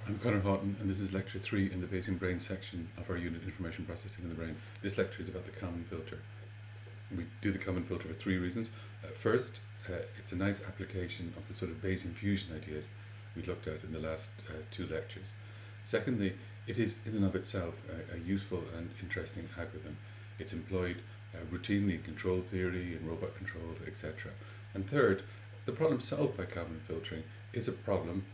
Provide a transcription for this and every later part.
I'm Conor Houghton, and this is lecture 3 in the Bayesian Brain section of our unit Information Processing in the Brain. This lecture is about the Kalman filter. We do the Kalman filter for 3 reasons. First, it's a nice application of the sort of Bayesian fusion ideas we looked at in the last 2 lectures. Secondly, it is in and of itself a useful and interesting algorithm. It's employed routinely in control theory, in robot control, etc. And third, the problem solved by Kalman filtering is a problem,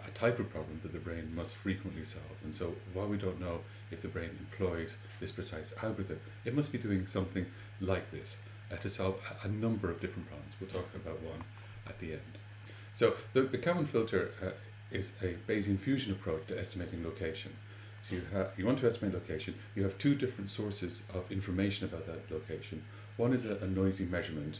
a type of problem that the brain must frequently solve. And so while we don't know if the brain employs this precise algorithm, it must be doing something like this to solve a number of different problems. We'll talk about one at the end. So the Kalman filter is a Bayesian fusion approach to estimating location. So you want to estimate location. You have 2 different sources of information about that location. One is a noisy measurement.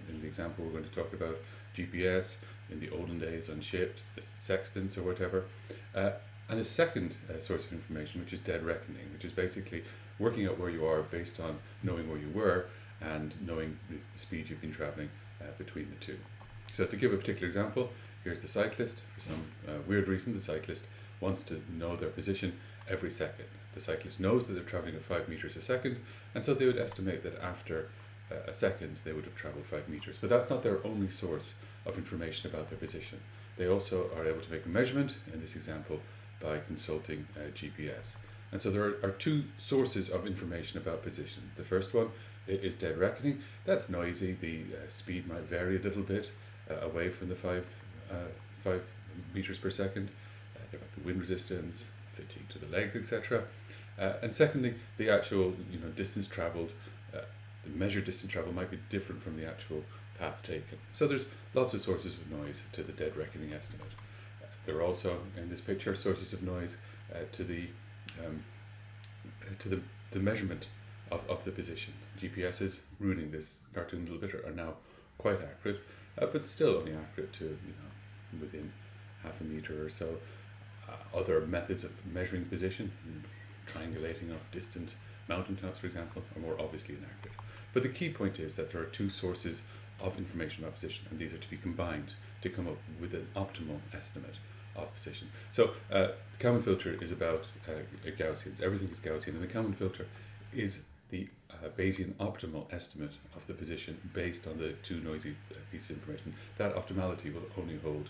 In the example we're going to talk about GPS, in the olden days on ships, the sextants or whatever. And a second source of information, which is dead reckoning, which is basically working out where you are based on knowing where you were and knowing the speed you've been traveling between the 2. So to give a particular example, here's the cyclist. For some weird reason, the cyclist wants to know their position every second. The cyclist knows that they're traveling at 5 meters a second, and so they would estimate that after a second they would have traveled 5 meters. But that's not their only source of information about their position. They also are able to make a measurement, in this example, by consulting GPS. And so there are 2 sources of information about position. The first one is dead reckoning. That's noisy. The speed might vary a little bit away from the 5 meters per second. There might be wind resistance, fatigue to the legs, etc. And secondly, the actual distance travelled, the measured distance travelled might be different from the actual path taken. So there's lots of sources of noise to the dead reckoning estimate. There are also, in this picture, sources of noise to the measurement of the position. GPSs, ruining this cartoon a little bit, are now quite accurate, but still only accurate to within half a meter or so. Other methods of measuring position, triangulating of distant mountaintops, for example, are more obviously inaccurate. But the key point is that there are 2 sources of information about position, and these are to be combined to come up with an optimal estimate of position. So the Kalman filter is about Gaussians. Everything is Gaussian, and the Kalman filter is the Bayesian optimal estimate of the position based on the 2 noisy pieces of information. That optimality will only hold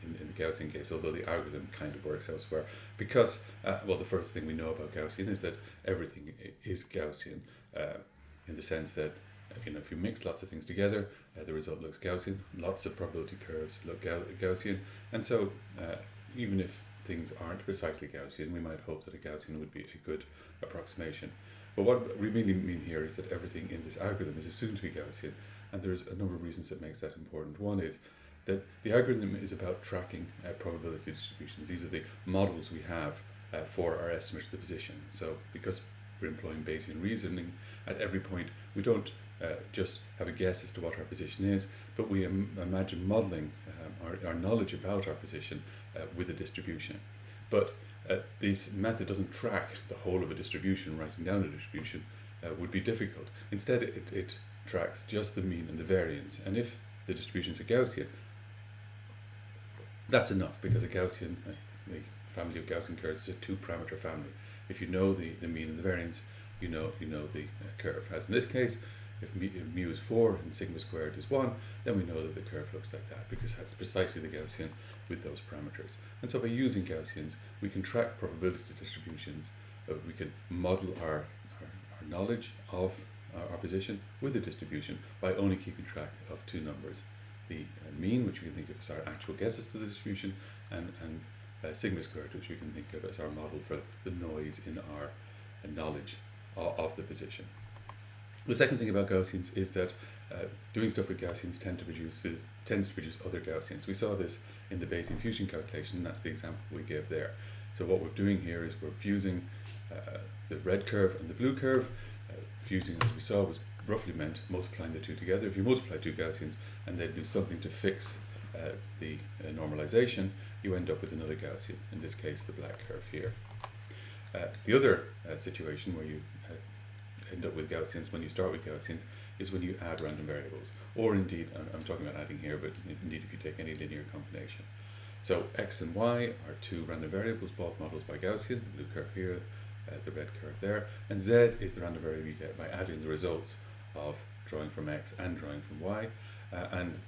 in the Gaussian case, although the algorithm kind of works elsewhere. Because, the first thing we know about Gaussian is that everything is Gaussian in the sense that if you mix lots of things together, the result looks Gaussian. Lots of probability curves look Gaussian, and so even if things aren't precisely Gaussian, we might hope that a Gaussian would be a good approximation. But what we really mean here is that everything in this algorithm is assumed to be Gaussian, and there's a number of reasons that makes that important. One is that the algorithm is about tracking probability distributions. These are the models we have for our estimate of the position. So because we're employing Bayesian reasoning, at every point we don't just have a guess as to what our position is, but we imagine modeling our knowledge about our position with a distribution. But this method doesn't track the whole of a distribution. Writing down a distribution would be difficult. Instead, it tracks just the mean and the variance. And if the distributions are Gaussian, that's enough, because a Gaussian, the family of Gaussian curves, is a 2-parameter family. If you know the mean and the variance, you know the curve. As in this case, if mu is 4 and sigma squared is 1, then we know that the curve looks like that, because that's precisely the Gaussian with those parameters. And so by using Gaussians, we can track probability distributions, we can model our knowledge of our position with a distribution by only keeping track of 2 numbers. The mean, which we can think of as our actual guesses to the distribution, and sigma squared, which we can think of as our model for the noise in our knowledge of the position. The second thing about Gaussians is that doing stuff with Gaussians tends to produce other Gaussians. We saw this in the Bayesian fusion calculation, and that's the example we gave there. So what we're doing here is we're fusing the red curve and the blue curve. Fusing, as we saw, was roughly meant multiplying the 2 together. If you multiply 2 Gaussians and then do something to fix the normalization, you end up with another Gaussian, in this case the black curve here. The other situation where you end up with Gaussians when you start with Gaussians is when you add random variables, or indeed, I'm talking about adding here, but indeed if you take any linear combination. So x and y are two random variables, both models by Gaussian, the blue curve here, the red curve there, and z is the random variable you get by adding the results of drawing from x and drawing from y, and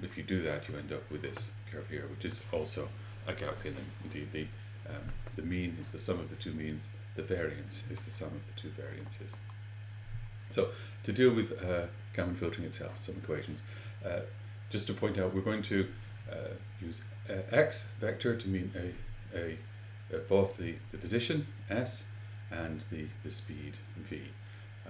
if you do that you end up with this curve here, which is also a Gaussian, and indeed the mean is the sum of the two means, the variance is the sum of the two variances. So to deal with Kalman filtering itself, some equations, just to point out, we're going to use x vector to mean both the position s and the speed v.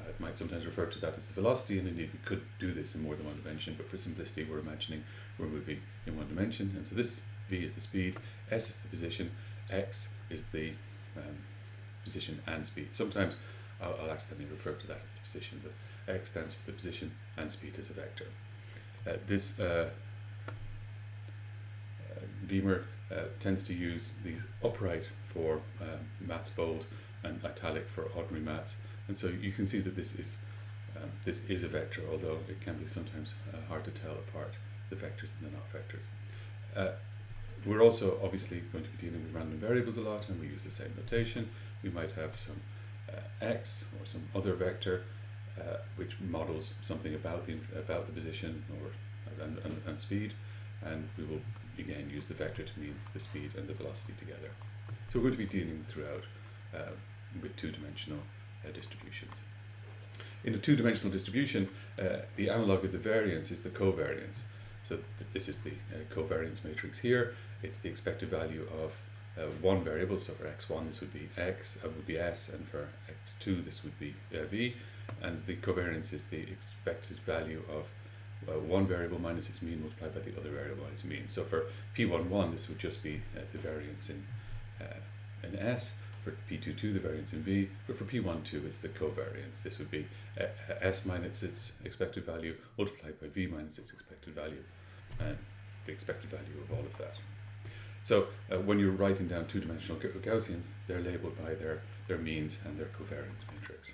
It might sometimes refer to that as the velocity, and indeed we could do this in more than one dimension, but for simplicity we're imagining we're moving in one dimension, and so this v is the speed, s is the position, x is the position and speed. Sometimes I'll accidentally refer to that as the position, but x stands for the position and speed as a vector. This Beamer tends to use these upright for maths bold and italic for ordinary maths, and so you can see that this is a vector, although it can be sometimes hard to tell apart the vectors and the not vectors. We're also obviously going to be dealing with random variables a lot, and we use the same notation. We might have some x or some other vector which models something about the position or and speed, and we will again use the vector to mean the speed and the velocity together. So we're going to be dealing throughout with two-dimensional distributions. In a two-dimensional distribution, the analog of the variance is the covariance. So this is the covariance matrix here. It's the expected value of one variable. So for x1 this would be x, would be s, and for x2 this would be v. And the covariance is the expected value of one variable minus its mean multiplied by the other variable minus mean. So for p11 this would just be the variance in s. For p22 the variance in v. But for p12 it's the covariance. This would be s minus its expected value multiplied by v minus its expected value, and the expected value of all of that. So when you're writing down two-dimensional Gaussians, they're labelled by their means and their covariance matrix.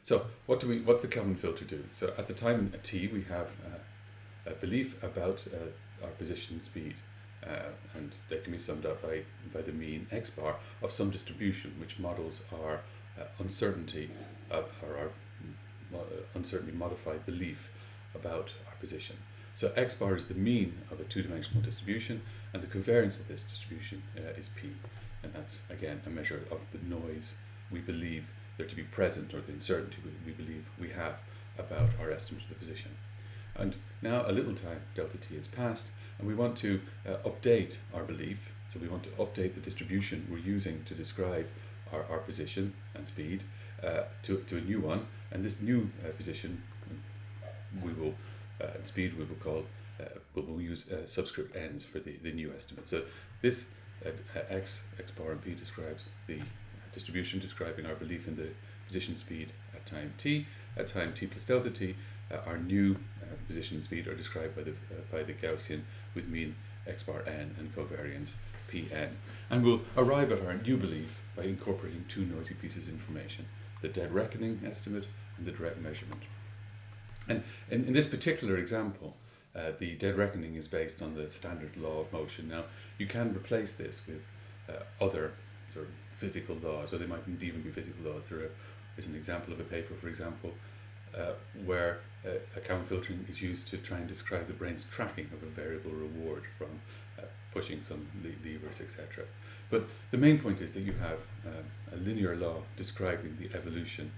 So what's the Kalman filter do? So at the time t we have a belief about our position and speed, and they can be summed up by the mean x bar of some distribution which models our uncertainty or our uncertainty modified belief about our position. So x bar is the mean of a two-dimensional distribution, and the covariance of this distribution is p, and that's again a measure of the noise we believe there to be present, or the uncertainty we believe we have about our estimate of the position. And now a little time, delta t, has passed, and we want to update our belief. So we want to update the distribution we're using to describe our position and speed to a new one, and this new position we will and speed we will call we'll use subscript n's for the new estimate. So this x bar and p describes the distribution describing our belief in the position speed at time t. At time t plus delta t, our new position and speed are described by the Gaussian with mean x bar n and covariance pn. And we'll arrive at our new belief by incorporating two noisy pieces of information: the dead reckoning estimate and the direct measurement. And in this particular example, the dead reckoning is based on the standard law of motion. Now, you can replace this with other sort of physical laws, or they mightn't even be physical laws. There is an example of a paper, for example, where a Kalman filtering is used to try and describe the brain's tracking of a variable reward from pushing some levers, etc. But the main point is that you have a linear law describing the evolution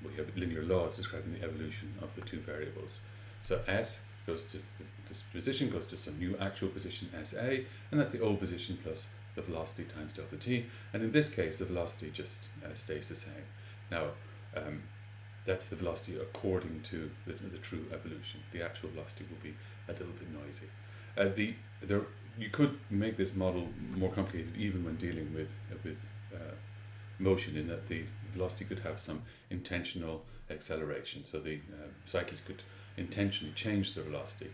you have linear laws describing the evolution of the two variables. So s goes to this position, goes to some new actual position sa, and that's the old position plus the velocity times delta t, and in this case the velocity just stays the same. Now that's the velocity according to the true evolution. The actual velocity will be a little bit noisy. You could make this model more complicated even when dealing with motion, in that the velocity could have some intentional acceleration. So the cyclist could intentionally change their velocity,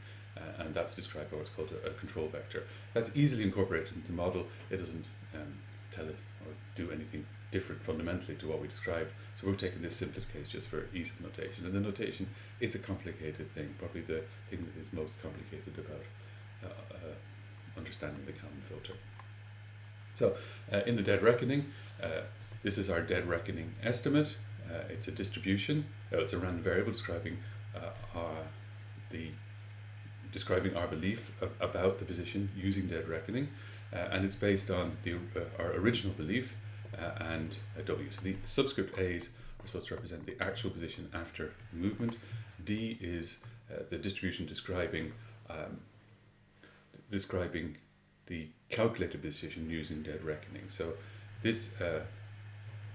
and that's described by what's called a control vector. That's easily incorporated into the model. It doesn't tell it or do anything different fundamentally to what we described. So we're taking this simplest case just for ease of notation. And the notation is a complicated thing, probably the thing that is most complicated about understanding the Kalman filter. So in the dead reckoning, this is our dead reckoning estimate. It's a distribution. It's a random variable describing our belief about the position using dead reckoning, and it's based on our original belief and W. So the subscript A's are supposed to represent the actual position after the movement. D is the distribution describing the calculated position using dead reckoning. So this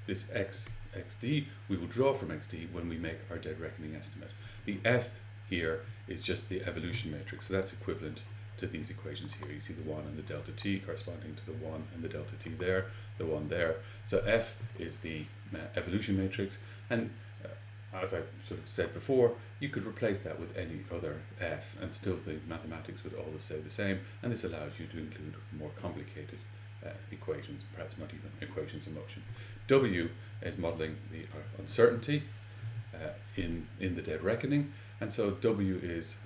xd we will draw from xd when we make our dead reckoning estimate. The F here is just the evolution matrix, so that's equivalent to these equations here. You see the 1 and the delta t corresponding to the 1 and the delta t there, the 1 there. So F is the evolution matrix, and as I sort of said before, you could replace that with any other F and still the mathematics would always stay the same, and this allows you to include more complicated equations, perhaps not even equations of motion. W is modelling the uncertainty in the dead reckoning, and so W is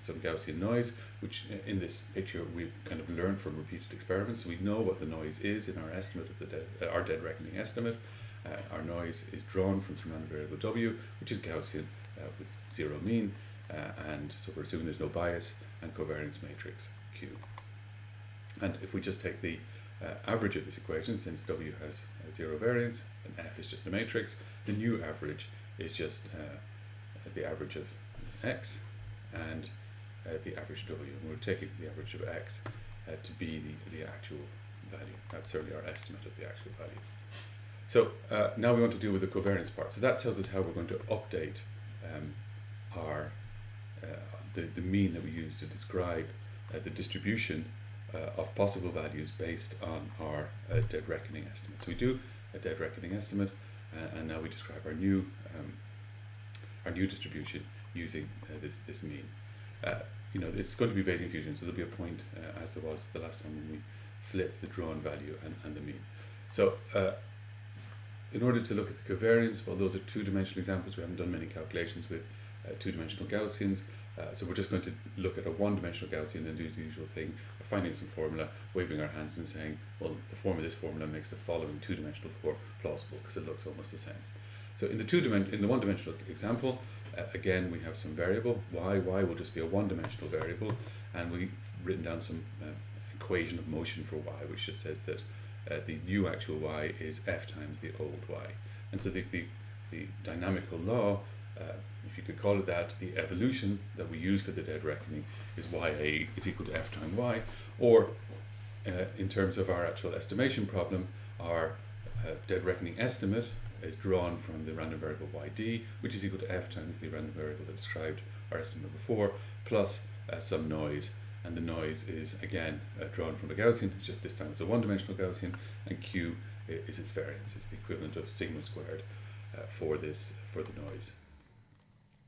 some Gaussian noise, which in this picture we've kind of learned from repeated experiments. So we know what the noise is in our estimate of our dead reckoning estimate. Our noise is drawn from some random variable W, which is Gaussian with zero mean, and so we're assuming there's no bias, and covariance matrix Q. And if we just take the average of this equation, since W has zero variance and F is just a matrix, the new average is just the average of X and the average of W. And we're taking the average of X to be the actual value. That's certainly our estimate of the actual value. So now we want to deal with the covariance part. So that tells us how we're going to update the mean that we use to describe the distribution of possible values based on our dead reckoning estimate. So we do a dead reckoning estimate, and now we describe our new distribution using this mean. It's going to be Bayesian fusion, so there'll be a point as there was the last time when we flip the drawn value and the mean. So in order to look at the covariance, well, those are two-dimensional examples. We haven't done many calculations with two-dimensional Gaussians, so we're just going to look at a one-dimensional Gaussian and do the usual thing of finding some formula, waving our hands and saying, well, the form of this formula makes the following two-dimensional form plausible because it looks almost the same. So in the one-dimensional example, again we have some variable y. Y will just be a one-dimensional variable, and we've written down some equation of motion for y, which just says that the new actual y is f times the old y. And so the dynamical law, if you could call it that, the evolution that we use for the dead reckoning is ya is equal to f times y, or in terms of our actual estimation problem, our dead reckoning estimate is drawn from the random variable yd, which is equal to f times the random variable that described our estimate before, plus some noise. And the noise is again drawn from a Gaussian. It's just this time it's a one-dimensional Gaussian, and Q is its variance. It's the equivalent of sigma squared for the noise.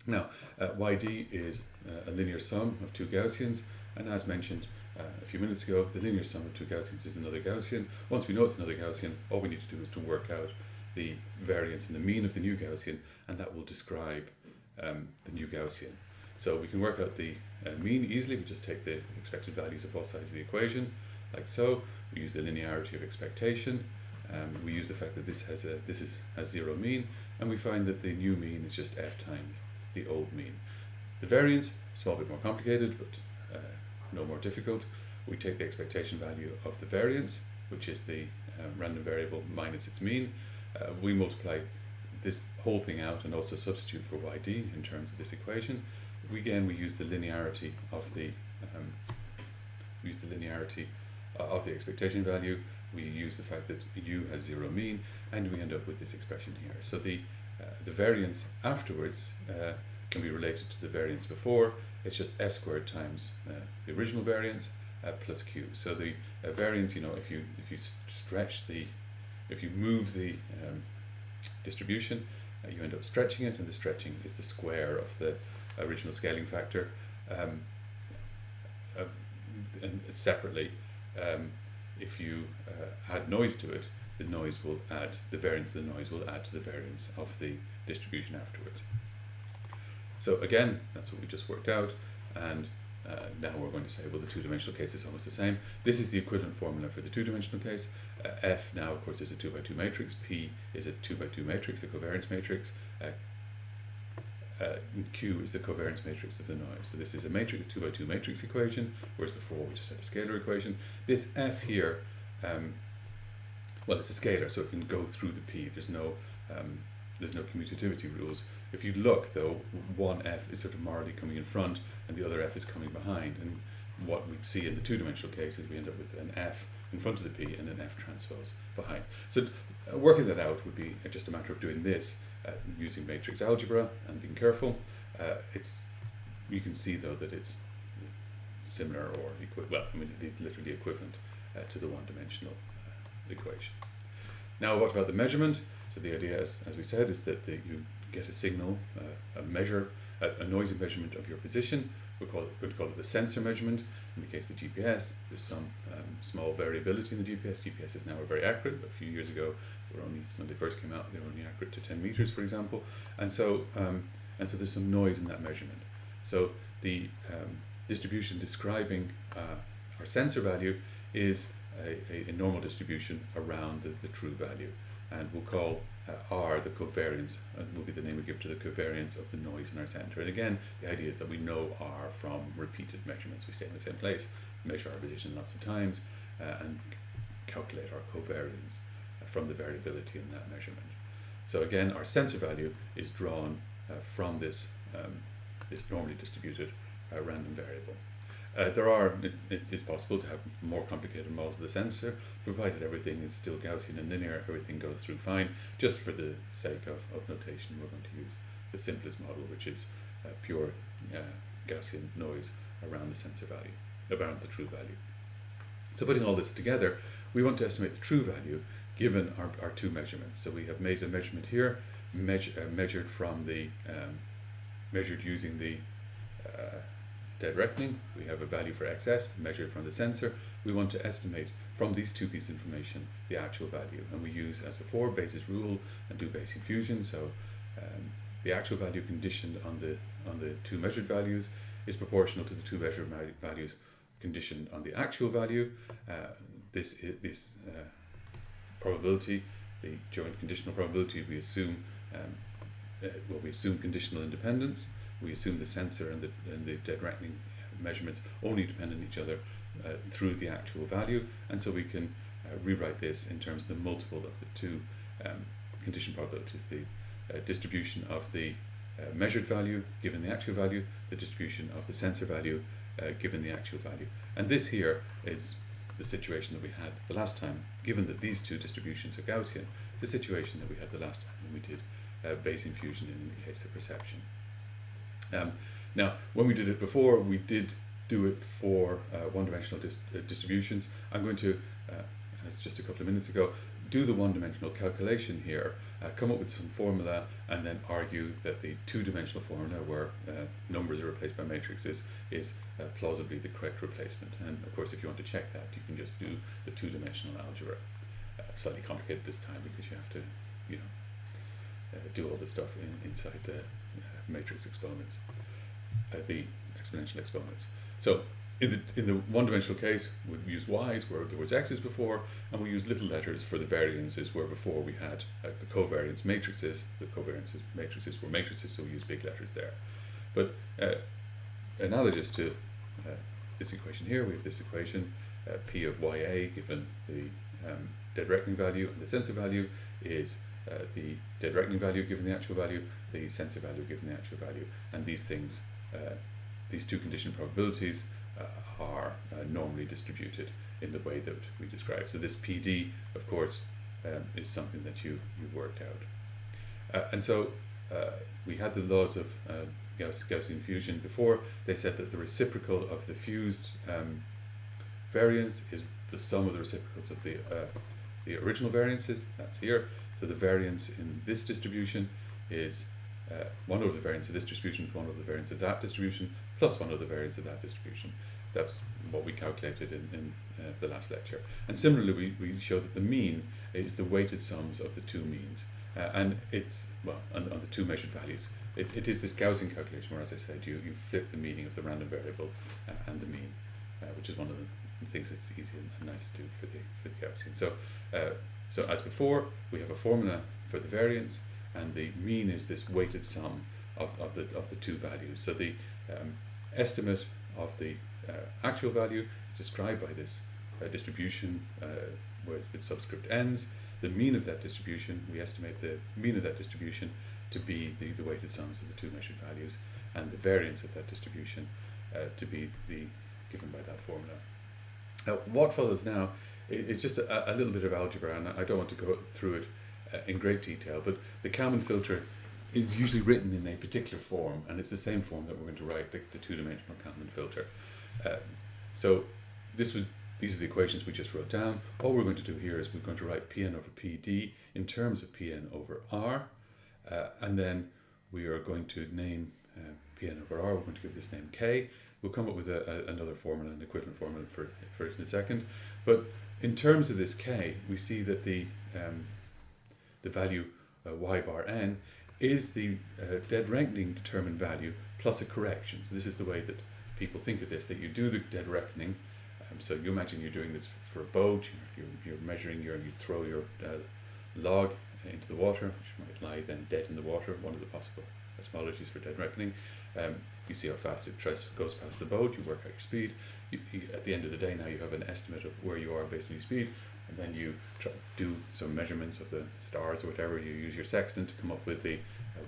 Now, YD is a linear sum of two Gaussians, and as mentioned a few minutes ago, the linear sum of two Gaussians is another Gaussian. Once we know it's another Gaussian, all we need to do is to work out the variance and the mean of the new Gaussian, and that will describe the new Gaussian. So we can work out the mean easily. We just take the expected values of both sides of the equation, like so. We use the linearity of expectation. We use the fact that this has zero mean, and we find that the new mean is just f times the old mean. The variance, a small bit more complicated, but no more difficult. We take the expectation value of the variance, which is the random variable minus its mean. We multiply this whole thing out and also substitute for yd in terms of this equation. We use the linearity of the expectation value. We use the fact that u has zero mean, and we end up with this expression here. So the variance afterwards can be related to the variance before. It's just f squared times the original variance plus q. So the variance, if you move the distribution, you end up stretching it, and the stretching is the square of the original scaling factor. And separately, if you add noise to it, the variance of the noise will add to the variance of the distribution afterwards. So again, that's what we just worked out, and now we're going to say, well, the two-dimensional case is almost the same. This is the equivalent formula for the two-dimensional case. F now, of course, is a 2 by 2 matrix. P is a 2 by 2 matrix, a covariance matrix. Q is the covariance matrix of the noise. So this is a matrix, 2 by 2 matrix equation, whereas before we just had a scalar equation. This F here, well, it's a scalar, so it can go through the P. There's no commutativity rules. If you look, though, one F is sort of morally coming in front, and the other F is coming behind. And what we see in the two-dimensional case is we end up with an F in front of the P and an F transpose behind. So working that out would be just a matter of doing this using matrix algebra and being careful. You can see, though, that it's similar or it is literally equivalent to the one-dimensional equation. Now, what about the measurement? So the idea, as we said, is that you get a signal, a noisy measurement of your position. We'd call it the sensor measurement. In the case of the GPS, there's some small variability in the GPS. GPS now are very accurate, but a few years ago, when they first came out, they were only accurate to 10 meters, for example. And so there's some noise in that measurement. So the distribution describing our sensor value is a normal distribution around the true value. And we'll call R the covariance, will be the name we give to the covariance of the noise in our center. And again, the idea is that we know R from repeated measurements. We stay in the same place, measure our position lots of times, and calculate our covariance from the variability in that measurement. So again, our sensor value is drawn from this normally distributed random variable. It is possible to have more complicated models of the sensor, provided everything is still Gaussian and linear, everything goes through fine. Just for the sake of notation, we're going to use the simplest model, which is pure Gaussian noise around the sensor value, around the true value. So putting all this together, we want to estimate the true value given our two measurements. So we have made a measurement here, measured using the dead reckoning. We have a value for XS measured from the sensor. We want to estimate from these two pieces of information the actual value, and we use, as before, Bayes' rule and do Bayesian fusion. So the actual value conditioned on the two measured values is proportional to the two measured values conditioned on the actual value. This probability, the joint conditional probability, we assume conditional independence. We assume the sensor and the dead reckoning measurements only depend on each other through the actual value, and so we can rewrite this in terms of the multiple of the two condition probabilities, the distribution of the measured value given the actual value, the distribution of the sensor value given the actual value. And this here is the situation that we had the last time, given that these two distributions are Gaussian. It's the situation that we had the last time when we did Bayesian fusion in the case of perception. Now, when we did it before, we did do it for one-dimensional distributions. I'm going to, as just a couple of minutes ago, do the one-dimensional calculation here, come up with some formula, and then argue that the two-dimensional formula, where numbers are replaced by matrices, is plausibly the correct replacement. And of course, if you want to check that, you can just do the two-dimensional algebra. Slightly complicated this time because you have to, do all the stuff inside the matrix exponents, the exponential exponents. So in the one-dimensional case, we use y's where there was x's before, and we use little letters for the variances where before we had the covariance matrices. The covariance matrices were matrices, so we use big letters there. But analogous to this equation here, we have this equation, P of YA given the dead reckoning value, and the sensor value is the dead reckoning value given the actual value, the sensor value given the actual value, and these things, these two condition probabilities are normally distributed in the way that we describe. So this PD, of course, is something that you've worked out. And so we had the laws of Gaussian fusion before. They said that the reciprocal of the fused variance is the sum of the reciprocals of the original variances. That's here. So the variance in this distribution is 1 over the variance of this distribution, 1 over the variance of that distribution, plus 1 over the variance of that distribution. That's what we calculated in the last lecture. And similarly, we showed that the mean is the weighted sums of the two means. And it's, well, on the two measured values, it is this Gaussian calculation where, as I said, you flip the meaning of the random variable and the mean, which is one of the things that's easy and nice to do for the Gaussian. So as before, we have a formula for the variance, and the mean is this weighted sum of the two values. So the estimate of the actual value is described by this distribution with subscript n's. The mean of that distribution, we estimate the mean of that distribution to be the weighted sums of the two measured values, and the variance of that distribution to be given by that formula. Now, what follows now is just a little bit of algebra, and I don't want to go through it in great detail, but the Kalman filter is usually written in a particular form, and it's the same form that we're going to write the two-dimensional Kalman filter. So these are the equations we just wrote down. All we're going to do here is we're going to write Pn over Pd in terms of Pn over R, and then we are going to name Pn over R, we're going to give this name K. We'll come up with another formula, an equivalent formula for it in a second. But in terms of this K, we see that the value y bar n is the dead reckoning determined value plus a correction. So this is the way that people think of this, that you do the dead reckoning. So you imagine you're doing this for a boat, you're measuring you throw your log into the water, which might lie then dead in the water, one of the possible etymologies for dead reckoning. You see how fast it goes past the boat, you work out your speed. At the end of the day now you have an estimate of where you are based on your speed, and then you do some measurements of the stars or whatever, you use your sextant to come up with the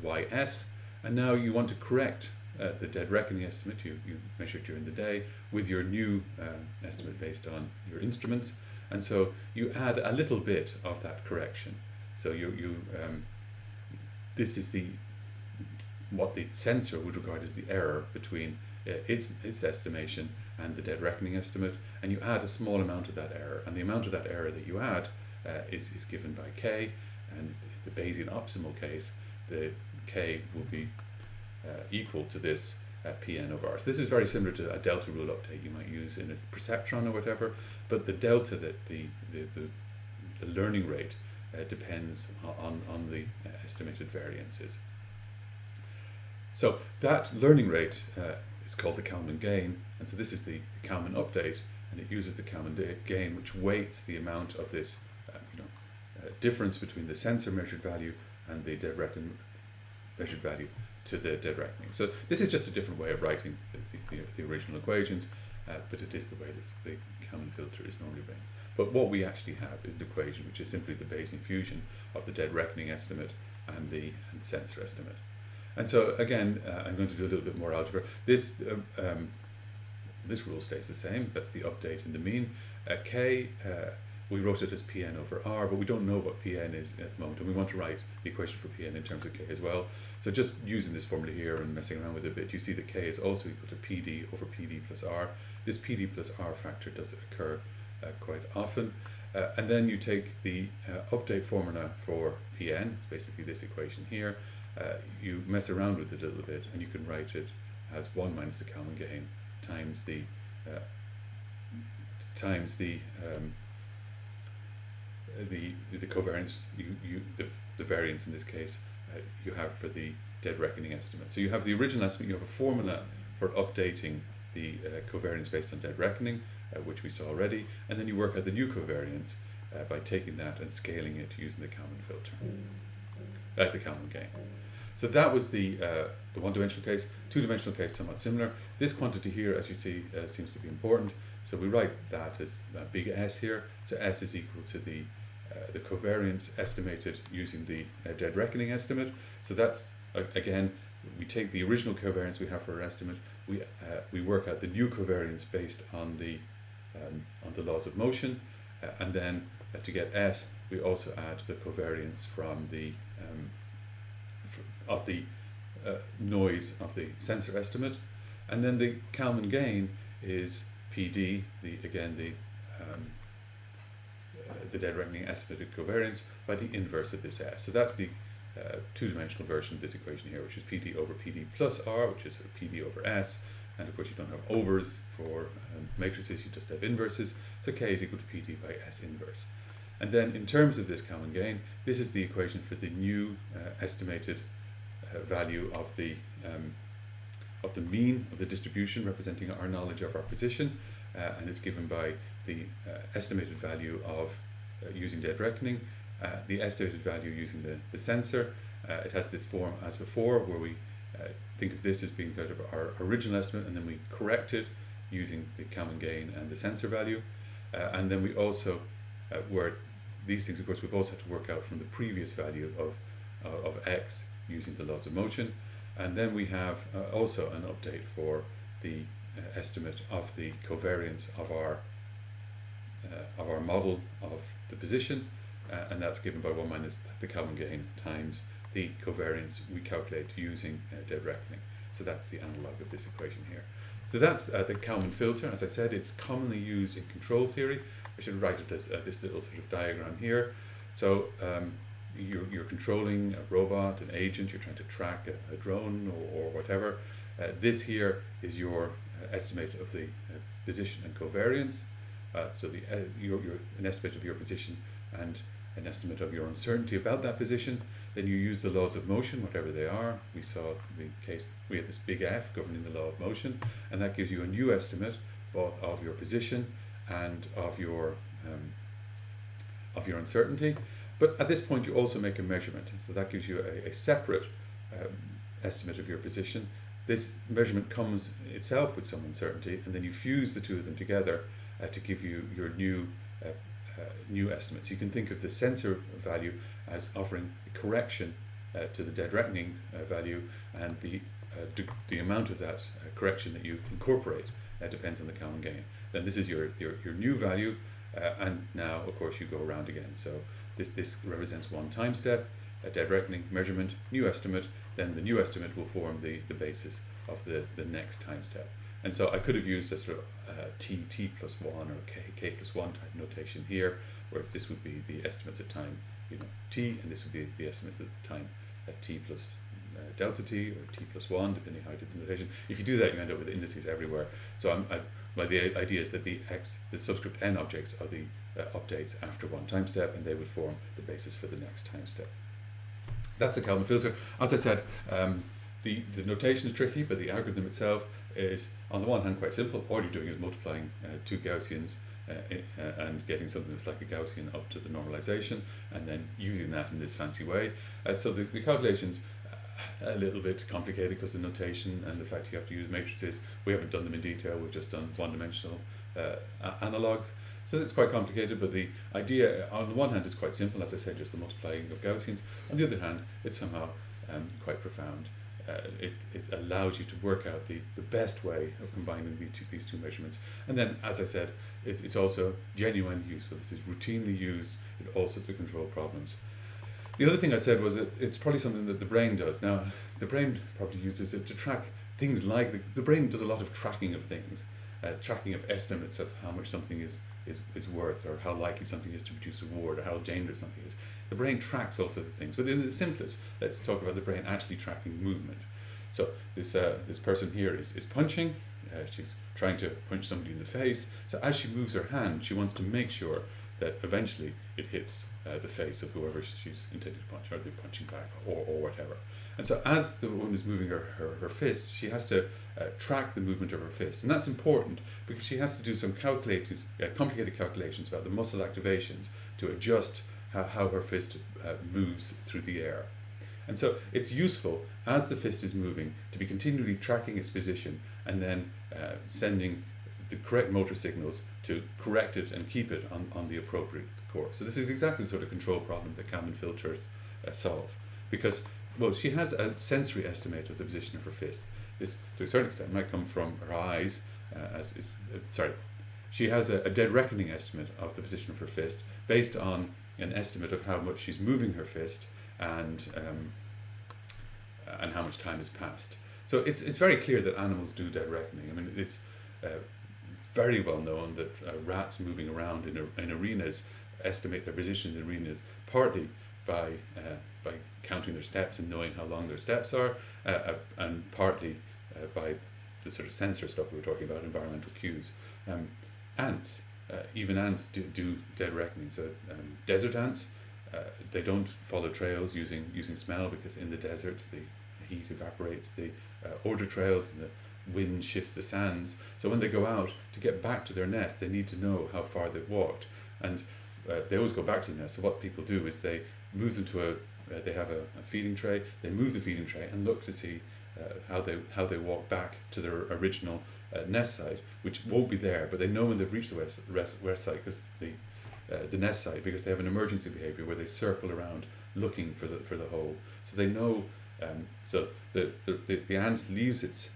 ys, and now you want to correct the dead reckoning estimate you measured during the day with your new estimate based on your instruments, and so you add a little bit of that correction. So this is what the sensor would regard as the error between its estimation and the dead reckoning estimate, and you add a small amount of that error, and the amount of that error that you add is given by K, and the Bayesian optimal case, the K will be equal to this Pn over R. So this is very similar to a delta rule update you might use in a perceptron or whatever, but the delta, that the learning rate depends on the estimated variances. So that learning rate is called the Kalman gain, and so this is the Kalman update, and it uses the Kalman gain, which weights the amount of this difference between the sensor measured value and the dead reckoning measured value to the dead reckoning. So this is just a different way of writing the original equations, but it is the way that the Kalman filter is normally written. But what we actually have is an equation which is simply the Bayesian fusion of the dead reckoning estimate and the sensor estimate. And so again, I'm going to do a little bit more algebra. This rule stays the same. That's the update in the mean. K, we wrote it as Pn over R, but we don't know what Pn is at the moment, and we want to write the equation for Pn in terms of K as well. So just using this formula here and messing around with it a bit, you see that K is also equal to Pd over Pd plus R. This Pd plus R factor does occur quite often. And then you take the update formula for Pn, basically this equation here. You mess around with it a little bit, and you can write it as 1 minus the Kalman gain times the covariance, the variance in this case, you have for the dead reckoning estimate. So you have the original estimate, you have a formula for updating the covariance based on dead reckoning, which we saw already, and then you work out the new covariance by taking that and scaling it using the Kalman filter, the Kalman gain. So that was the one-dimensional case. Two-dimensional case, somewhat similar. This quantity here, as you see, seems to be important. So we write that as big S here. So S is equal to the covariance estimated using the dead reckoning estimate. So that's, again, we take the original covariance we have for our estimate. We work out the new covariance based on the laws of motion, and then to get S, we also add the covariance from the noise of the sensor estimate, and then the Kalman gain is PD, the dead reckoning estimated covariance by the inverse of this S. So that's the two-dimensional version of this equation here, which is PD over PD plus R, which is sort of PD over S, and of course you don't have overs for matrices, you just have inverses, so K is equal to PD by S inverse. And then in terms of this Kalman gain, this is the equation for the new estimated value of the mean of the distribution representing our knowledge of our position, and it's given by the estimated value of using dead reckoning, the estimated value using the sensor. It has this form as before, where we think of this as being kind of our original estimate, and then we correct it using the Kalman gain and the sensor value. And then we also, where these things, of course, we've also had to work out from the previous value of x using the laws of motion. And then we have also an update for the estimate of the covariance of our model of the position, and that's given by 1 minus the Kalman gain times the covariance we calculate using dead reckoning. So that's the analog of this equation here. So that's the Kalman filter. As I said, it's commonly used in control theory. I should write it as this little sort of diagram here. So you're controlling a robot, an agent, you're trying to track a drone or whatever. This here is your estimate of the position and covariance. So you're an estimate of your position and an estimate of your uncertainty about that position. Then you use the laws of motion, whatever they are. We saw the case, we had this big F governing the law of motion, and that gives you a new estimate both of your position and of your uncertainty. But at this point you also make a measurement, so that gives you a separate estimate of your position. This measurement comes itself with some uncertainty, and then you fuse the two of them together to give you your new estimates. You can think of the sensor value as offering a correction to the dead reckoning value, and the amount of that correction that you incorporate depends on the Kalman gain. Then this is your new value, and now of course you go around again. So this represents one time step, a dead reckoning measurement, new estimate, then the new estimate will form the basis of the next time step. And so I could have used a sort of t plus 1 or k plus 1 type notation here, whereas this would be the estimates at time t, and this would be the estimates at time at t plus delta t, or t plus 1, depending how I did the notation. If you do that, you end up with indices everywhere. So the idea is that the subscript n objects are the updates after one time step, and they would form the basis for the next time step. That's the Kalman filter. As I said, the notation is tricky, but the algorithm itself is, on the one hand, quite simple. All you're doing is multiplying two Gaussians and getting something that's like a Gaussian up to the normalization, and then using that in this fancy way. So the calculations a little bit complicated because the notation and the fact you have to use matrices. We haven't done them in detail. We've just done one-dimensional analogues. So it's quite complicated, but the idea on the one hand is quite simple, as I said, just the multiplying of Gaussians. On the other hand, it's somehow quite profound. It allows you to work out the best way of combining these two measurements. And then, as I said, it's also genuinely useful. This is routinely used in all sorts of control problems. The other thing I said was that it's probably something that the brain does. Now, the brain probably uses it to track things like, the brain does a lot of tracking of things, tracking of estimates of how much something is worth, or how likely something is to produce a reward, or how dangerous something is. The brain tracks all sorts of things, but in the simplest, let's talk about the brain actually tracking movement. So this person here is punching. She's trying to punch somebody in the face. So as she moves her hand, she wants to make sure that eventually it hits the face of whoever she's intended to punch, or they're punching back, or whatever. And so as the woman is moving her fist, she has to track the movement of her fist. And that's important because she has to do some complicated calculations about the muscle activations to adjust how her fist moves through the air. And so it's useful, as the fist is moving, to be continually tracking its position and then sending the correct motor signals to correct it and keep it on the appropriate course. So this is exactly the sort of control problem that Kalman filters solve. Because, well, she has a sensory estimate of the position of her fist. This, to a certain extent, might come from her eyes, she has a dead reckoning estimate of the position of her fist based on an estimate of how much she's moving her fist and how much time has passed. So it's very clear that animals do dead reckoning. I mean, it's very well known that rats moving around in arenas estimate their position in arenas partly by counting their steps and knowing how long their steps are, and partly by the sort of sensor stuff we were talking about, environmental cues. Ants, even ants do dead reckoning. So desert ants, they don't follow trails using smell, because in the desert the heat evaporates the order trails, and the wind shifts the sands. So when they go out to get back to their nest, they need to know how far they've walked, and they always go back to the nest. So what people do is they move them to they have a feeding tray. They move the feeding tray and look to see how they walk back to their original nest site, which won't be there, but they know when they've reached the west site, because the nest site, because they have an emergency behavior where they circle around looking for the hole. So they know. So the ant leaves its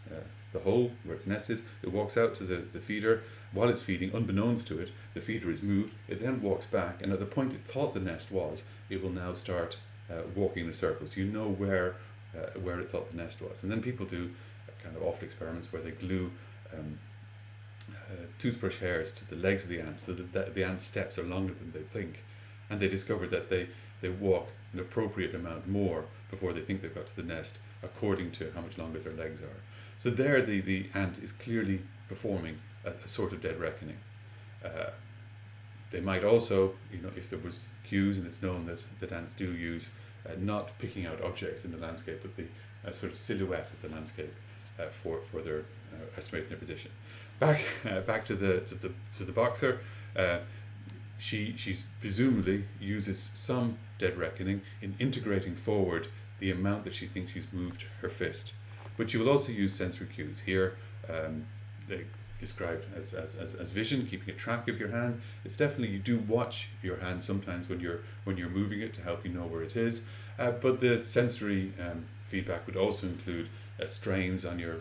the hole where its nest is. It walks out to the feeder. While it's feeding, unbeknownst to it, the feeder is moved. It then walks back, and at the point it thought the nest was, it will now start walking in a circle. So you know where it thought the nest was. And then people do kind of awful experiments where they glue toothbrush hairs to the legs of the ants, so that the ant steps are longer than they think, and they discover that they walk an appropriate amount more before they think they've got to the nest, according to how much longer their legs are. So there the ant is clearly performing a sort of dead reckoning. They might also, if there was cues, and it's known that ants do use not picking out objects in the landscape, but the sort of silhouette of the landscape for their estimating their position. Back to the boxer. She presumably uses some dead reckoning in integrating forward the amount that she thinks she's moved her fist. But she will also use sensory cues. Here, they described as vision, keeping a track of your hand. It's definitely, you do watch your hand sometimes when you're moving it to help you know where it is. But the sensory feedback would also include strains on your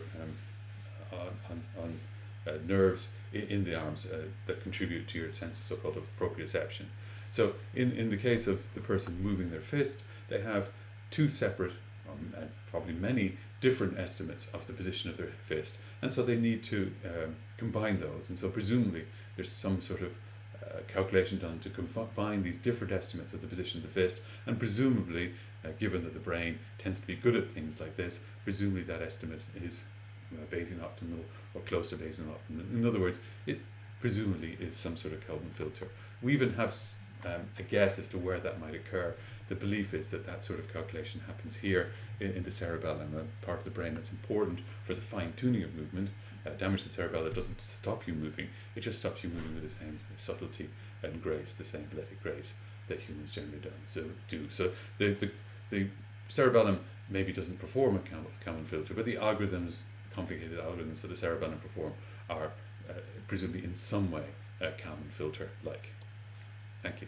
nerves in the arms that contribute to your sense of so-called proprioception. So in the case of the person moving their fist, they have two separate, and probably many different estimates of the position of their fist, and so they need to combine those. And so presumably there's some sort of calculation done to combine these different estimates of the position of the fist, and presumably, given that the brain tends to be good at things like this, presumably that estimate is Bayesian optimal or close to Bayesian optimal. In other words, it presumably is some sort of Kalman filter. We even have a guess as to where that might occur. The belief is that sort of calculation happens here in the cerebellum, a part of the brain that's important for the fine-tuning of movement. Damage to the cerebellum doesn't stop you moving, it just stops you moving with the same subtlety and grace, the same athletic grace that humans generally do. So the cerebellum maybe doesn't perform a Kalman filter, but the algorithms, complicated algorithms that the cerebellum perform, are presumably in some way Kalman filter-like. Thank you.